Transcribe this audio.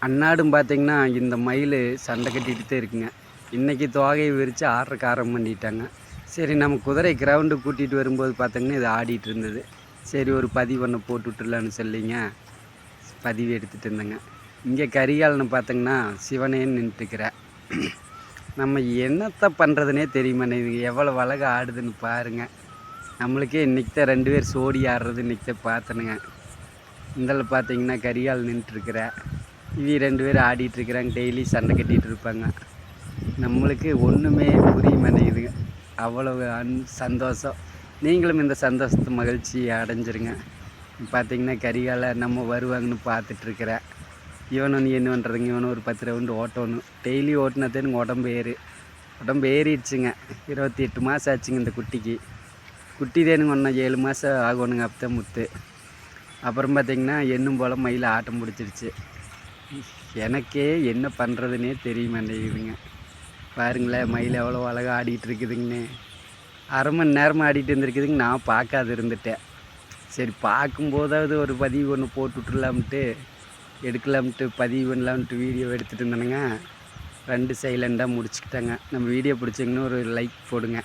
அன்னாடும் பார்த்திங்கன்னா இந்த மயில் சண்டை கட்டிகிட்டு தான் இருக்குங்க. இன்றைக்கி தோகையை விரித்து ஆடுறக்கு ஆரம்பம் பண்ணிட்டாங்க. சரி, நம்ம குதிரை கிரவுண்டு கூட்டிகிட்டு வரும்போது பார்த்திங்கன்னா இது ஆடிட்டு இருந்தது. சரி, ஒரு பதிவு ஒன்று போட்டு விட்டுலான்னு சொல்லிங்க பதிவு எடுத்துகிட்டு இருந்தேங்க. இங்கே கரிகாலன்னு பார்த்திங்கன்னா சிவனேன்னு நின்றுட்டுக்கிறேன். நம்ம என்னத்தை பண்ணுறதுனே தெரியுமாண்ணே, இது எவ்வளோ அழகாக ஆடுதுன்னு பாருங்கள். நம்மளுக்கே இன்றைக்கி தான் 2 பேர் சோடி ஆடுறது இன்றைக்கி தான் பார்த்தனுங்க. இதில் பார்த்திங்கன்னா கரிகால் நின்றுட்டுருக்கிறேன். இவங்க 2 பேர் ஆடிட்டுருக்குறாங்க. டெய்லி சண்டை கட்டிகிட்டு இருப்பாங்க. நம்மளுக்கு ஒன்றுமே புரிய மாட்டேங்குதுங்க. அவ்வளவு சந்தோஷம். நீங்களும் இந்த சந்தோஷத்தை மகிழ்ச்சி அடைஞ்சிருங்க. பார்த்திங்கன்னா கரிகால நம்ம வருவாங்கன்னு பார்த்துட்ருக்குறேன். இவனும் நீ என்ன பண்ணுறதுங்க, இவனும் ஒரு 10 ரவுண்டு ஓட்டணும். டெய்லி ஓட்டினதேனுங்க உடம்பு ஏறிடுச்சுங்க. 28 மாதம் ஆச்சுங்க இந்த குட்டிக்கு. குட்டி தேனுங்க ஒன்றா 7 மாதம் ஆகணுங்க. அப்போ தான் முத்து. அப்புறம் பார்த்திங்கன்னா என்னும் போல் மயில் ஆட்டம் பிடிச்சிருச்சு. எனக்கே என்ன பண்ணுறதுனே தெரிய மாட்டேங்குதுங்க. பாருங்களேன், மயில் எவ்வளோ அழகாக ஆடிட்டு இருக்குதுங்கன்னு. அரை மணி நேரமாக ஆடிட்டு இருந்துருக்குதுங்க. நான் பார்க்காது இருந்துட்டேன். சரி, பார்க்கும்போதாவது ஒரு பதிவு ஒன்று போட்டு விட்டுலாம்ட்டு எடுக்கலாம்ட்டு பதிவு பண்ணலாம்ட்டு வீடியோ எடுத்துகிட்டு இருந்தேனுங்க. 2 சைலண்டாக முடிச்சுக்கிட்டேங்க. நம்ம வீடியோ பிடிச்சிங்கன்னு ஒரு லைக் போடுங்க.